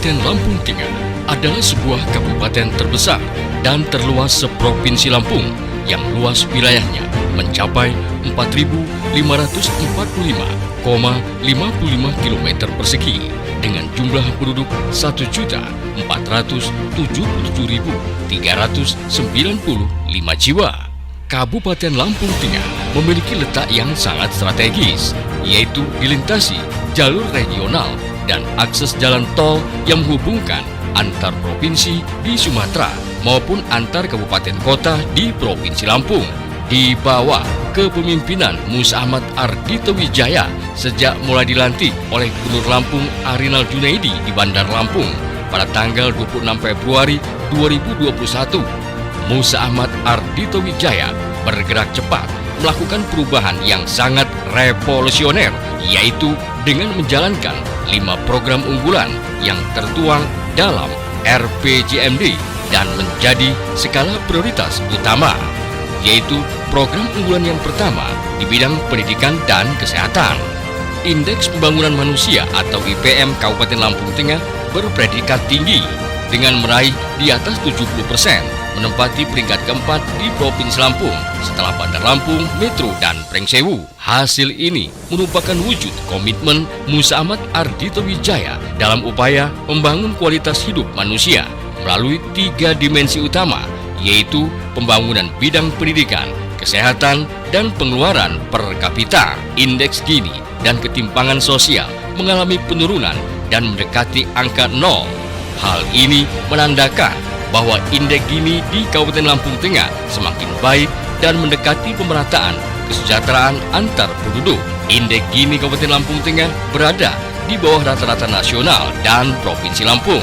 Kabupaten Lampung Tengah adalah sebuah kabupaten terbesar dan terluas seprovinsi Lampung yang luas wilayahnya mencapai 4.545,55 km persegi dengan jumlah penduduk 1.477.395 jiwa. Kabupaten Lampung Tengah memiliki letak yang sangat strategis, yaitu dilintasi jalur regional dan akses jalan tol yang menghubungkan antar provinsi di Sumatera maupun antar kabupaten kota di Provinsi Lampung. Di bawah kepemimpinan Musa Ahmad Ardhito Wijaya sejak mulai dilantik oleh Gubernur Lampung Arinal Junaidi di Bandar Lampung pada tanggal 26 Februari 2021, Musa Ahmad Ardhito Wijaya bergerak cepat melakukan perubahan yang sangat revolusioner, yaitu dengan menjalankan 5 program unggulan yang tertuang dalam RPJMD dan menjadi skala prioritas utama, yaitu program unggulan yang pertama di bidang pendidikan dan kesehatan. Indeks Pembangunan Manusia atau IPM Kabupaten Lampung Tengah berpredikat tinggi dengan meraih di atas 70%, menempati peringkat keempat di Provinsi Lampung setelah Bandar Lampung, Metro, dan Prengsewu. Hasil ini merupakan wujud komitmen Musa Ahmad Ardhito Wijaya dalam upaya membangun kualitas hidup manusia melalui 3 dimensi utama, yaitu pembangunan bidang pendidikan, kesehatan, dan pengeluaran per kapita. Indeks Gini dan ketimpangan sosial mengalami penurunan dan mendekati angka 0. Hal ini menandakan bahwa indeks Gini di Kabupaten Lampung Tengah semakin baik dan mendekati pemerataan kesejahteraan antar penduduk. Indeks Gini Kabupaten Lampung Tengah berada di bawah rata-rata nasional dan Provinsi Lampung.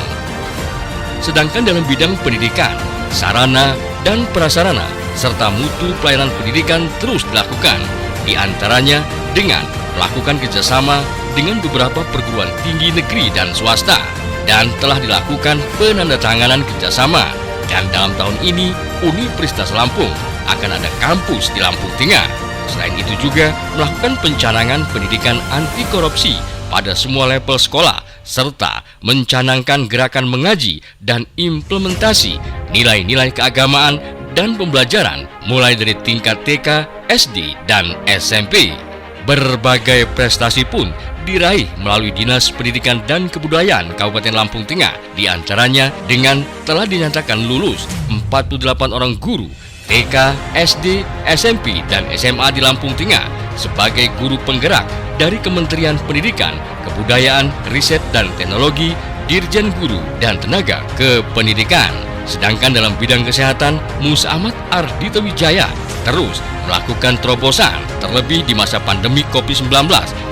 Sedangkan dalam bidang pendidikan, sarana dan prasarana serta mutu pelayanan pendidikan terus dilakukan, di antaranya dengan melakukan kerjasama dengan beberapa perguruan tinggi negeri dan swasta, dan telah dilakukan penandatanganan kerjasama. Dan dalam tahun ini, Universitas Lampung akan ada kampus di Lampung Tengah. Selain itu juga melakukan pencanangan pendidikan anti korupsi pada semua level sekolah, serta mencanangkan gerakan mengaji dan implementasi nilai-nilai keagamaan dan pembelajaran mulai dari tingkat TK, SD, dan SMP. Berbagai prestasi pun diraih melalui Dinas Pendidikan dan Kebudayaan Kabupaten Lampung Tengah, di antaranya dengan telah dinyatakan lulus 48 orang guru TK, SD, SMP, dan SMA di Lampung Tengah sebagai guru penggerak dari Kementerian Pendidikan, Kebudayaan, Riset, dan Teknologi, Dirjen Guru, dan Tenaga Kependidikan. Sedangkan dalam bidang kesehatan, Musa Ahmad Ardhito Wijaya terus melakukan terobosan, terlebih di masa pandemi COVID-19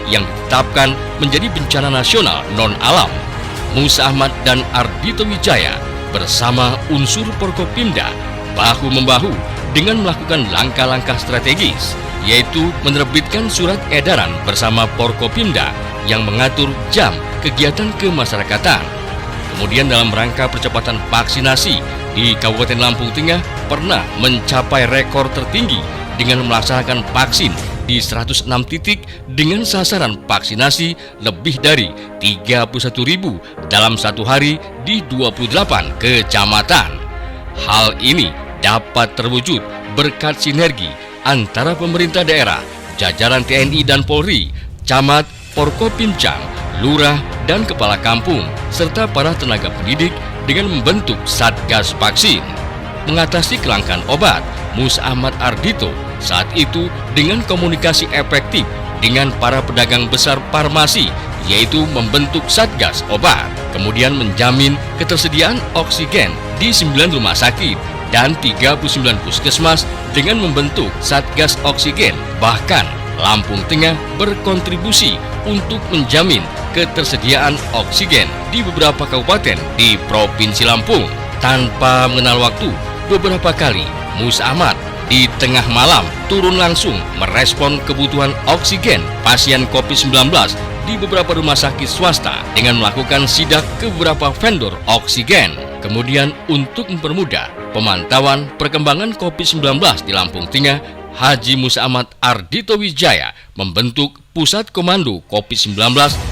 yang ditetapkan menjadi bencana nasional non-alam. Musa Ahmad dan Ardhito Wijaya bersama unsur Porkopimda bahu-membahu dengan melakukan langkah-langkah strategis, yaitu menerbitkan surat edaran bersama Porkopimda yang mengatur jam kegiatan kemasyarakatan. Kemudian dalam rangka percepatan vaksinasi di Kabupaten Lampung Tengah pernah mencapai rekor tertinggi dengan melaksanakan vaksin di 106 titik dengan sasaran vaksinasi lebih dari 31.000 dalam satu hari di 28 kecamatan. Hal ini dapat terwujud berkat sinergi antara pemerintah daerah, jajaran TNI dan Polri, camat, Porkopimcam, lurah, dan kepala kampung, serta para tenaga pendidik dengan membentuk Satgas Vaksin. Mengatasi kelangkaan obat, Musa Ahmad Ardhito saat itu dengan komunikasi efektif dengan para pedagang besar farmasi, yaitu membentuk Satgas Obat, kemudian menjamin ketersediaan oksigen di 9 rumah sakit dan 39 puskesmas dengan membentuk Satgas Oksigen. Bahkan Lampung Tengah berkontribusi untuk menjamin ketersediaan oksigen di beberapa kabupaten di Provinsi Lampung. Tanpa mengenal waktu, beberapa kali Musa Ahmad di tengah malam turun langsung merespon kebutuhan oksigen pasien COVID-19 di beberapa rumah sakit swasta dengan melakukan sidak ke beberapa vendor oksigen. Kemudian untuk mempermudah pemantauan perkembangan COVID-19 di Lampung Tengah, Haji Musa Ahmad Ardhito Wijaya membentuk Pusat Komando COVID-19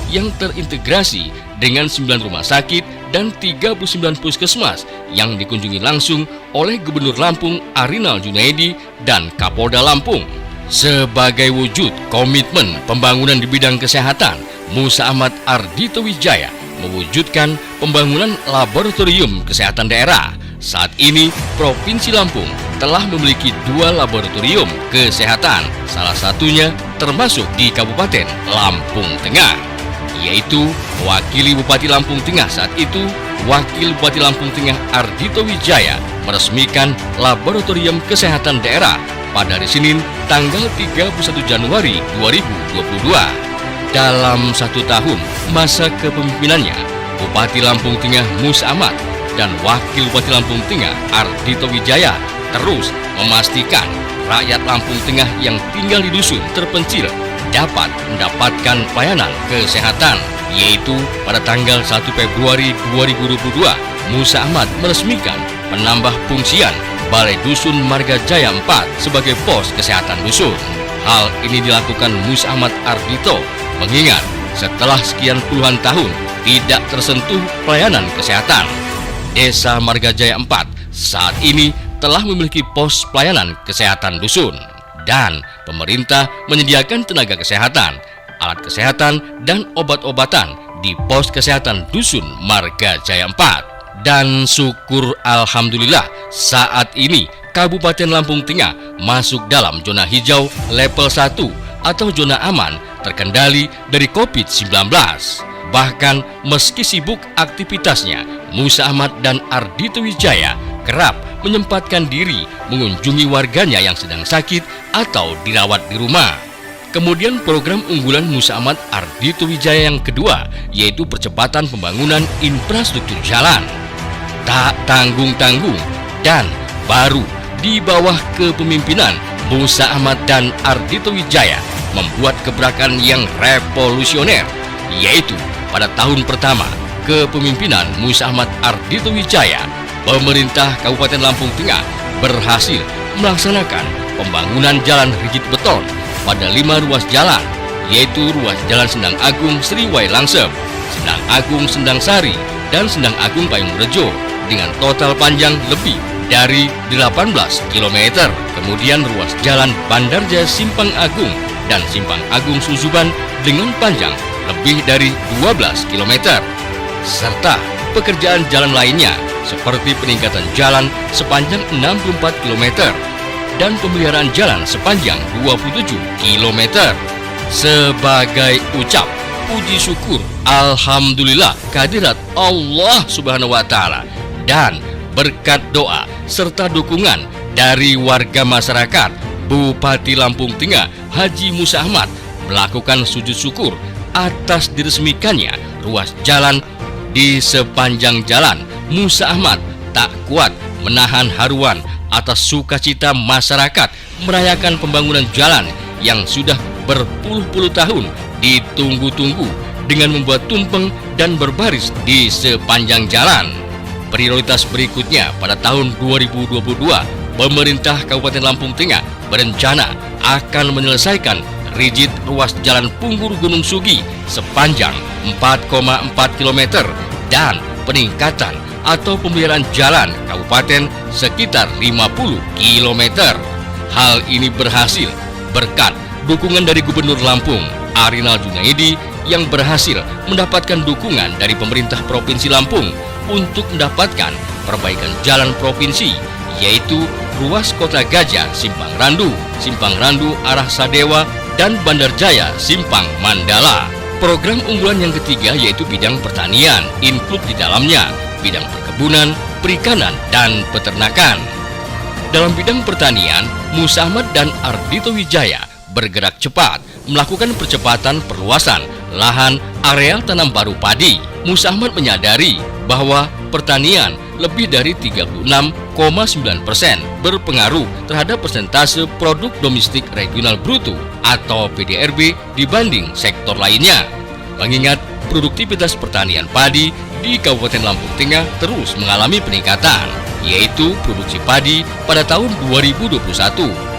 yang terintegrasi dengan 9 rumah sakit dan 39 puskesmas yang dikunjungi langsung oleh Gubernur Lampung Arinal Junaidi dan Kapolda Lampung. Sebagai wujud komitmen pembangunan di bidang kesehatan, Musa Ahmad Ardhito Wijaya mewujudkan pembangunan laboratorium kesehatan daerah. Saat ini, Provinsi Lampung telah memiliki 2 laboratorium kesehatan, salah satunya termasuk di Kabupaten Lampung Tengah, yaitu mewakili Bupati Lampung Tengah saat itu, Wakil Bupati Lampung Tengah Ardhito Wijaya meresmikan laboratorium kesehatan daerah pada hari Senin tanggal 31 Januari 2022. Dalam 1 tahun masa kepemimpinannya, Bupati Lampung Tengah Musa Ahmad dan Wakil Bupati Lampung Tengah Ardhito Wijaya terus memastikan rakyat Lampung Tengah yang tinggal di dusun terpencil dapat mendapatkan pelayanan kesehatan, yaitu pada tanggal 1 Februari 2022, Musa Ahmad meresmikan penambah fungsian Balai Dusun Marga Jaya 4 sebagai pos kesehatan dusun. Hal ini dilakukan Musa Ahmad Ardhito mengingat setelah sekian puluhan tahun tidak tersentuh pelayanan kesehatan, Desa Marga Jaya 4 saat ini telah memiliki pos pelayanan kesehatan dusun, dan pemerintah menyediakan tenaga kesehatan, alat kesehatan, dan obat-obatan di pos kesehatan dusun Marga Jaya 4. Dan syukur alhamdulillah saat ini Kabupaten Lampung Tengah masuk dalam zona hijau level 1 atau zona aman terkendali dari COVID-19. Bahkan meski sibuk aktivitasnya, Musa Ahmad dan Ardhito Wijaya kerap menyempatkan diri mengunjungi warganya yang sedang sakit atau dirawat di rumah. Kemudian program unggulan Musa Ahmad Ardhito Wijaya yang kedua yaitu percepatan pembangunan infrastruktur jalan. Tak tanggung-tanggung dan baru di bawah kepemimpinan Musa Ahmad dan Ardhito Wijaya membuat gebrakan yang revolusioner, yaitu pada tahun pertama kepemimpinan Musa Ahmad Ardhito Wijaya, pemerintah Kabupaten Lampung Tengah berhasil melaksanakan pembangunan jalan rigid beton pada 5 ruas jalan, yaitu ruas Jalan Sendang Agung Sriwai Langsep, Sendang Agung Sendang Sari, dan Sendang Agung Payung Rejo dengan total panjang lebih dari 18 km. Kemudian ruas Jalan Bandarjaya Simpang Agung dan Simpang Agung Susuban dengan panjang lebih dari 12 km. Serta pekerjaan jalan lainnya seperti peningkatan jalan sepanjang 64 km dan pemeliharaan jalan sepanjang 27 km. Sebagai ucap puji syukur alhamdulillah kehadirat Allah Subhanahu wa taala dan berkat doa serta dukungan dari warga masyarakat, Bupati Lampung Tengah Haji Musa Ahmad melakukan sujud syukur atas diresmikannya ruas jalan di sepanjang jalan. Musa Ahmad tak kuat menahan haruan atas sukacita masyarakat merayakan pembangunan jalan yang sudah berpuluh-puluh tahun ditunggu-tunggu dengan membuat tumpeng dan berbaris di sepanjang jalan. Prioritas berikutnya pada tahun 2022, pemerintah Kabupaten Lampung Tengah berencana akan menyelesaikan rigid ruas jalan Punggur Gunung Sugi sepanjang 4,4 km dan peningkatan atau pemeliharaan jalan kabupaten sekitar 50 km. Hal ini berhasil berkat dukungan dari Gubernur Lampung Arinal Junaidi yang berhasil mendapatkan dukungan dari pemerintah Provinsi Lampung untuk mendapatkan perbaikan jalan provinsi, yaitu ruas Kota Gajah Simpang Randu arah Sadewa, dan Bandarjaya Simpang Mandala. Program unggulan yang ketiga yaitu bidang pertanian, include di dalamnya bidang perkebunan, perikanan, dan peternakan. Dalam bidang pertanian, Musa Ahmad dan Ardhito Wijaya bergerak cepat melakukan percepatan perluasan lahan areal tanam baru padi. Musa Ahmad menyadari bahwa pertanian lebih dari 36,9% berpengaruh terhadap persentase produk domestik regional bruto atau PDRB dibanding sektor lainnya. Mengingat produktivitas pertanian padi di Kabupaten Lampung Tengah terus mengalami peningkatan, yaitu produksi padi pada tahun 2021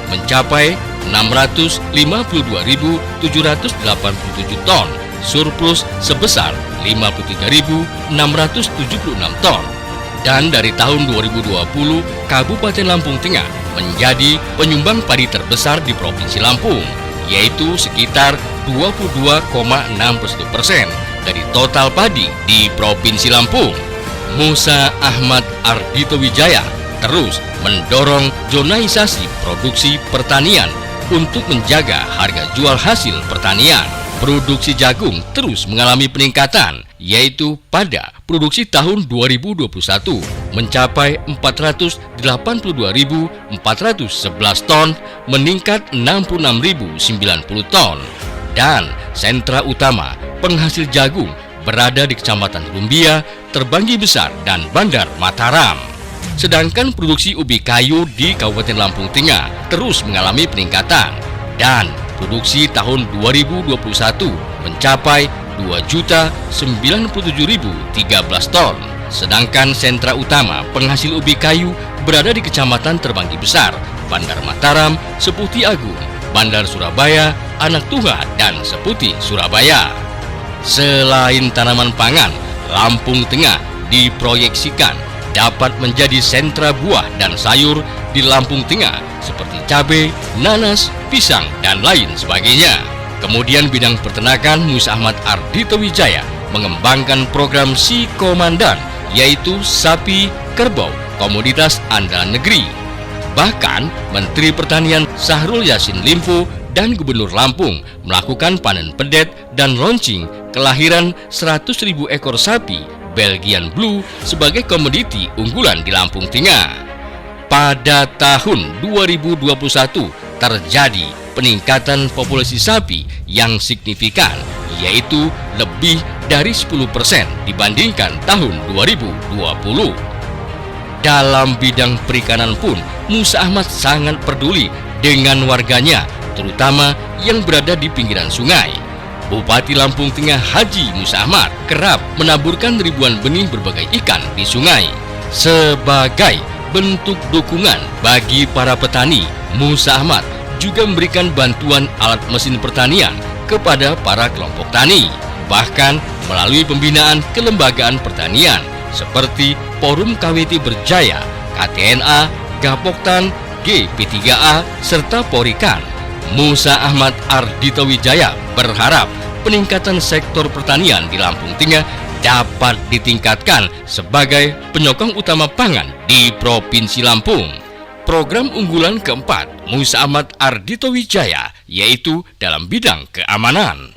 mencapai 652.787 ton surplus sebesar 53.676 ton. Dan dari tahun 2020, Kabupaten Lampung Tengah menjadi penyumbang padi terbesar di Provinsi Lampung, yaitu sekitar 22,61% dari total padi di Provinsi Lampung. Musa Ahmad Ardhito Wijaya terus mendorong zonaisasi produksi pertanian untuk menjaga harga jual hasil pertanian. Produksi jagung terus mengalami peningkatan, yaitu pada produksi tahun 2021 mencapai 482.411 ton, meningkat 66.090 ton. Dan sentra utama penghasil jagung berada di Kecamatan Rumbia, Terbanggi Besar, dan Bandar Mataram. Sedangkan produksi ubi kayu di Kabupaten Lampung Tengah terus mengalami peningkatan, dan produksi tahun 2021 mencapai 2.097.013 ton. Sedangkan sentra utama penghasil ubi kayu berada di Kecamatan Terbanggi Besar, Bandar Mataram, Seputi Agung, Bandar Surabaya, Anak Tuha, dan Seputi Surabaya. Selain tanaman pangan, Lampung Tengah diproyeksikan dapat menjadi sentra buah dan sayur di Lampung Tengah seperti cabai, nanas, pisang, dan lain sebagainya. Kemudian bidang peternakan, Musa Ahmad Ardhito Wijaya mengembangkan program Si Komandan, yaitu sapi kerbau komoditas andalan negeri. Bahkan Menteri Pertanian Syahrul Yassin Limpo dan Gubernur Lampung melakukan panen pedet dan launching kelahiran 100.000 ekor sapi Belgian Blue sebagai komoditi unggulan di Lampung Tengah. Pada tahun 2021 terjadi peningkatan populasi sapi yang signifikan, yaitu lebih dari 10% dibandingkan tahun 2020. Dalam bidang perikanan pun, Musa Ahmad sangat peduli dengan warganya, terutama yang berada di pinggiran sungai. Bupati Lampung Tengah Haji Musa Ahmad kerap menaburkan ribuan benih berbagai ikan di sungai. Sebagai bentuk dukungan bagi para petani, Musa Ahmad juga memberikan bantuan alat mesin pertanian kepada para kelompok tani, bahkan melalui pembinaan kelembagaan pertanian seperti Forum KWT Berjaya, KTNA, Gapoktan, GP3A, serta Porikan. Musa Ahmad Ardhito Wijaya berharap peningkatan sektor pertanian di Lampung Tengah dapat ditingkatkan sebagai penyokong utama pangan di Provinsi Lampung. Program unggulan keempat Musa Ahmad Ardhito Wijaya yaitu dalam bidang keamanan.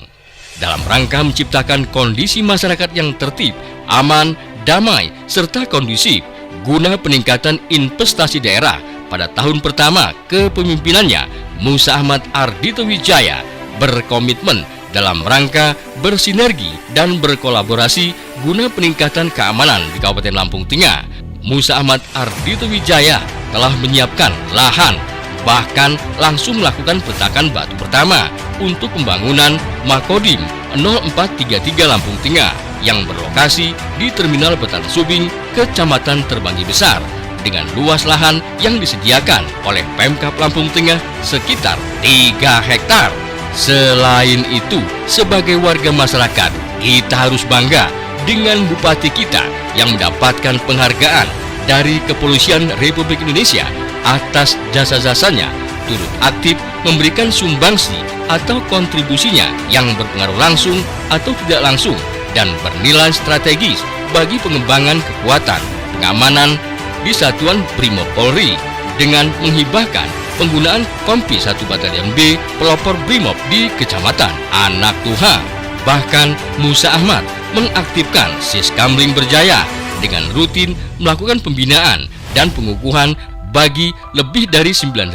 Dalam rangka menciptakan kondisi masyarakat yang tertib, aman, damai, serta kondusif guna peningkatan investasi daerah pada tahun pertama kepemimpinannya, Musa Ahmad Ardhito Wijaya berkomitmen dalam rangka bersinergi dan berkolaborasi guna peningkatan keamanan di Kabupaten Lampung Tengah. Musa Ahmad Ardhito Wijaya telah menyiapkan lahan, bahkan langsung melakukan peletakan batu pertama untuk pembangunan Makodim 0433 Lampung Tengah yang berlokasi di Terminal Betan Subing, Kecamatan Terbanggi Besar, dengan luas lahan yang disediakan oleh Pemkab Lampung Tengah sekitar 3 hektar. Selain itu, sebagai warga masyarakat, kita harus bangga dengan bupati kita yang mendapatkan penghargaan dari Kepolisian Republik Indonesia atas jasa-jasanya turut aktif memberikan sumbangsi atau kontribusinya yang berpengaruh langsung atau tidak langsung dan bernilai strategis bagi pengembangan kekuatan pengamanan di Satuan Brimob Polri dengan menghibahkan penggunaan Kompi 1 Batalion B pelopor Brimob di Kecamatan Anak Tuha. Bahkan Musa Ahmad mengaktifkan Siskamling Berjaya dengan rutin melakukan pembinaan dan pengukuhan bagi lebih dari 9.000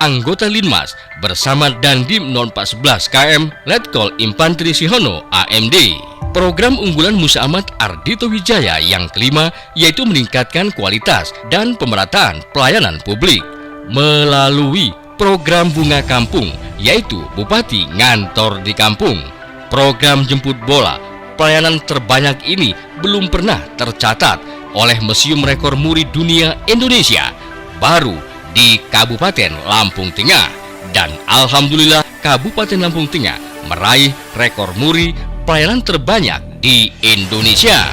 anggota Linmas bersama Dandim 0411 KM Letkol Infanteri Sihono AMD. Program unggulan Musa Ahmad Ardhito Wijaya yang kelima yaitu meningkatkan kualitas dan pemerataan pelayanan publik melalui program Bunga Kampung, yaitu Bupati Ngantor di Kampung. Program jemput bola pelayanan terbanyak ini belum pernah tercatat oleh Museum Rekor Muri Dunia Indonesia, baru di Kabupaten Lampung Tengah. Dan alhamdulillah Kabupaten Lampung Tengah meraih rekor muri pelayanan terbanyak di Indonesia.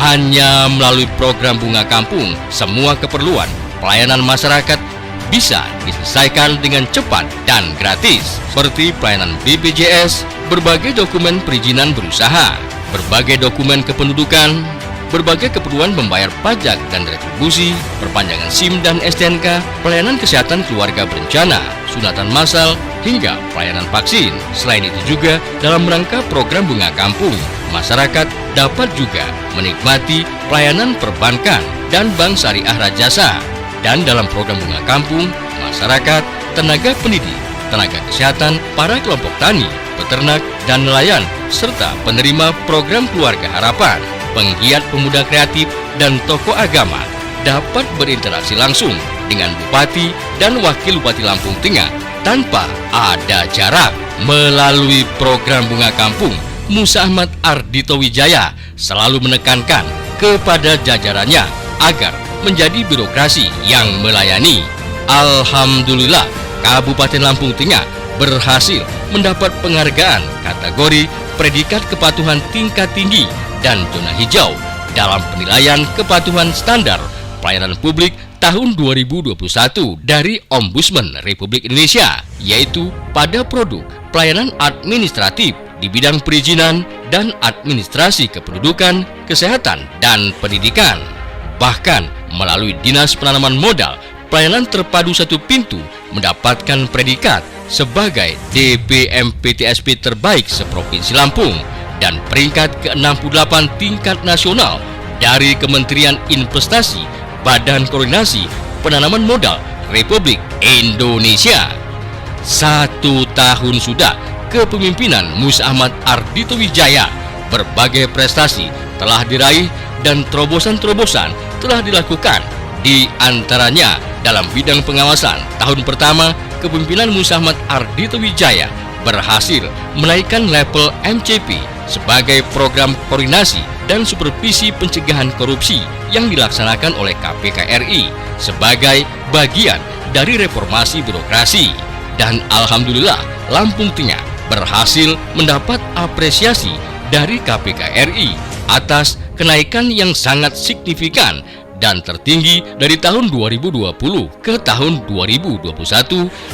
Hanya melalui program Bunga Kampung, semua keperluan pelayanan masyarakat bisa diselesaikan dengan cepat dan gratis, seperti pelayanan BPJS, berbagai dokumen perizinan berusaha, berbagai dokumen kependudukan, berbagai keperluan membayar pajak dan retribusi, perpanjangan SIM dan STNK, pelayanan kesehatan keluarga berencana, sunatan massal, hingga pelayanan vaksin. Selain itu juga, dalam rangka program Bunga Kampung, masyarakat dapat juga menikmati pelayanan perbankan dan bank syariah Rajasa. Dan dalam program Bunga Kampung, masyarakat, tenaga pendidik, tenaga kesehatan, para kelompok tani, peternak, dan nelayan, serta penerima program Keluarga Harapan, penggiat pemuda kreatif, dan tokoh agama dapat berinteraksi langsung dengan Bupati dan Wakil Bupati Lampung Tengah tanpa ada jarak. Melalui program Bunga Kampung, Musa Ahmad Ardhito Wijaya selalu menekankan kepada jajarannya agar menjadi birokrasi yang melayani. Alhamdulillah, Kabupaten Lampung Tengah berhasil mendapat penghargaan kategori predikat kepatuhan tingkat tinggi dan zona hijau dalam penilaian kepatuhan standar pelayanan publik tahun 2021 dari Ombudsman Republik Indonesia, yaitu pada produk pelayanan administratif di bidang perizinan dan administrasi kependudukan, kesehatan, dan pendidikan. Bahkan melalui Dinas Penanaman Modal, pelayanan terpadu satu pintu mendapatkan predikat sebagai DPM-PTSP terbaik seprovinsi Lampung dan peringkat ke-68 tingkat nasional dari Kementerian Investasi Badan Koordinasi Penanaman Modal Republik Indonesia. 1 tahun sudah kepemimpinan Musa Ahmad Ardhito Wijaya, berbagai prestasi telah diraih dan terobosan-terobosan telah dilakukan. Di antaranya dalam bidang pengawasan, tahun pertama kepemimpinan Musa Ahmad Ardhito Wijaya berhasil menaikkan level MCP sebagai program koordinasi dan supervisi pencegahan korupsi yang dilaksanakan oleh KPK RI sebagai bagian dari reformasi birokrasi. Dan alhamdulillah, Lampung Tengah berhasil mendapat apresiasi dari KPK RI atas kenaikan yang sangat signifikan dan tertinggi dari tahun 2020 ke tahun 2021,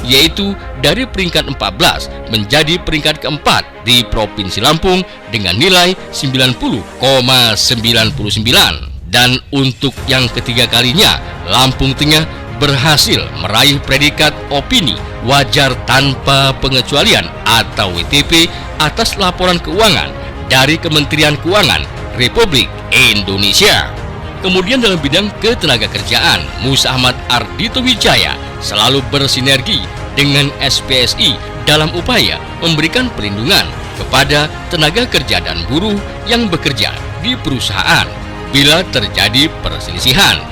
yaitu dari peringkat 14 menjadi peringkat keempat di Provinsi Lampung dengan nilai 90,99. Dan untuk yang ketiga kalinya, Lampung Tengah berhasil meraih predikat opini wajar tanpa pengecualian atau WTP atas laporan keuangan dari Kementerian Keuangan Republik Indonesia. Kemudian dalam bidang ketenagakerjaan, Musa Ahmad Ardhito Wijaya selalu bersinergi dengan SPSI dalam upaya memberikan perlindungan kepada tenaga kerja dan buruh yang bekerja di perusahaan bila terjadi perselisihan.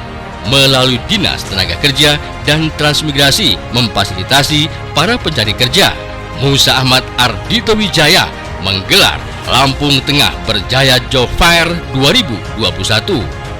Melalui Dinas Tenaga Kerja dan Transmigrasi memfasilitasi para pencari kerja, Musa Ahmad Ardhito Wijaya menggelar Lampung Tengah Berjaya Job Fair 2021.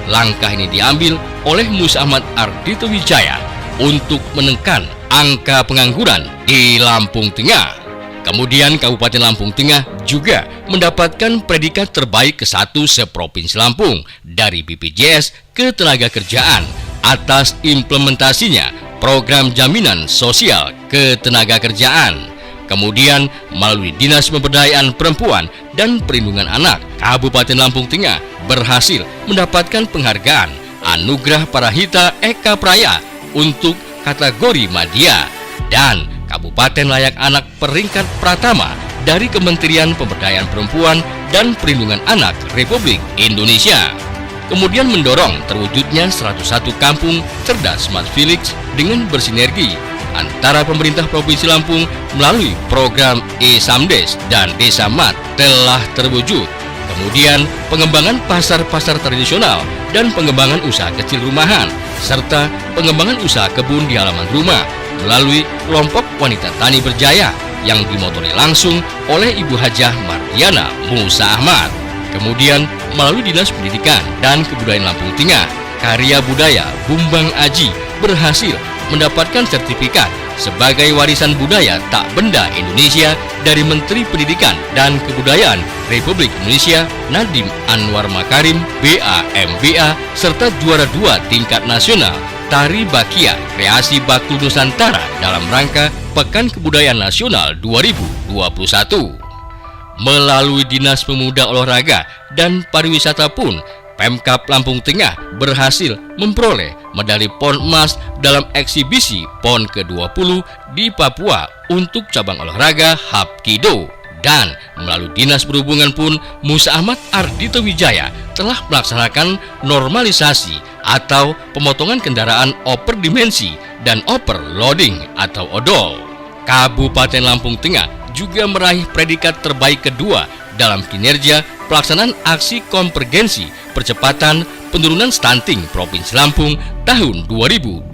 Langkah ini diambil oleh Musa Ahmad Ardhito Wijaya untuk menekan angka pengangguran di Lampung Tengah. Kemudian Kabupaten Lampung Tengah juga mendapatkan predikat terbaik ke-1 seprovinsi Lampung dari BPJS Ketenagakerjaan atas implementasinya program jaminan sosial ketenagakerjaan. Kemudian melalui Dinas Pemberdayaan Perempuan dan Perlindungan Anak, Kabupaten Lampung Tengah berhasil mendapatkan penghargaan Anugerah Parahita Eka Praya untuk kategori Madya dan Kabupaten Layak Anak peringkat pertama dari Kementerian Pemberdayaan Perempuan dan Perlindungan Anak Republik Indonesia. Kemudian mendorong terwujudnya 101 kampung cerdas Smart Village dengan bersinergi antara pemerintah Provinsi Lampung melalui program E-Samdes dan Desa Mat telah terwujud. Kemudian pengembangan pasar-pasar tradisional dan pengembangan usaha kecil rumahan serta pengembangan usaha kebun di halaman rumah melalui kelompok wanita tani berjaya yang dimotori langsung oleh Ibu Hajah Mardiana Musa Ahmad. Kemudian melalui Dinas Pendidikan dan Kebudayaan Lampung Tengah, karya budaya Bumbang Aji berhasil mendapatkan sertifikat sebagai warisan budaya tak benda Indonesia dari Menteri Pendidikan dan Kebudayaan Republik Indonesia Nadiem Anwar Makarim, BA-MBA, serta juara 2 tingkat nasional Tari Bakia Kreasi Bakul Nusantara dalam rangka Pekan Kebudayaan Nasional 2021. Melalui Dinas Pemuda Olahraga dan Pariwisata pun, Pemkab Lampung Tengah berhasil memperoleh medali PON emas dalam eksibisi PON ke-20 di Papua untuk cabang olahraga Hapkido. Dan melalui Dinas Perhubungan pun, Musa Ahmad Ardhito Wijaya telah melaksanakan normalisasi atau pemotongan kendaraan overdimensi dan overloading atau odol. Kabupaten Lampung Tengah juga meraih predikat terbaik kedua dalam kinerja pelaksanaan aksi konvergensi percepatan penurunan stunting Provinsi Lampung tahun 2021.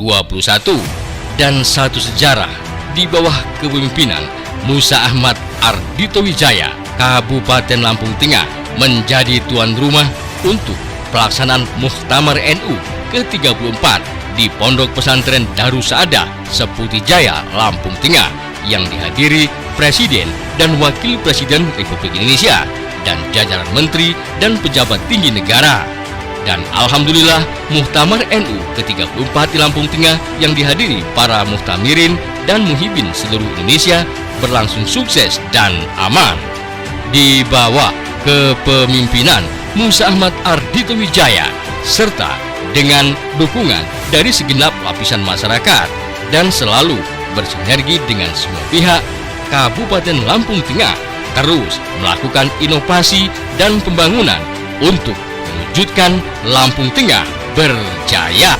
Dan satu sejarah, di bawah kepemimpinan Musa Ahmad Ardhito Wijaya, Kabupaten Lampung Tengah menjadi tuan rumah untuk pelaksanaan Muktamar NU ke-34 di Pondok Pesantren Darussaadah, Seputi Jaya, Lampung Tengah, yang dihadiri Presiden dan Wakil Presiden Republik Indonesia dan jajaran menteri dan pejabat tinggi negara. Dan alhamdulillah, Muktamar NU ke-34 di Lampung Tengah yang dihadiri para muhtamirin dan muhibin seluruh Indonesia berlangsung sukses dan aman. Di bawah kepemimpinan Musa Ahmad Ardhito Wijaya serta dengan dukungan dari segenap lapisan masyarakat dan selalu bersinergi dengan semua pihak, Kabupaten Lampung Tengah terus melakukan inovasi dan pembangunan untuk mewujudkan Lampung Tengah berjaya.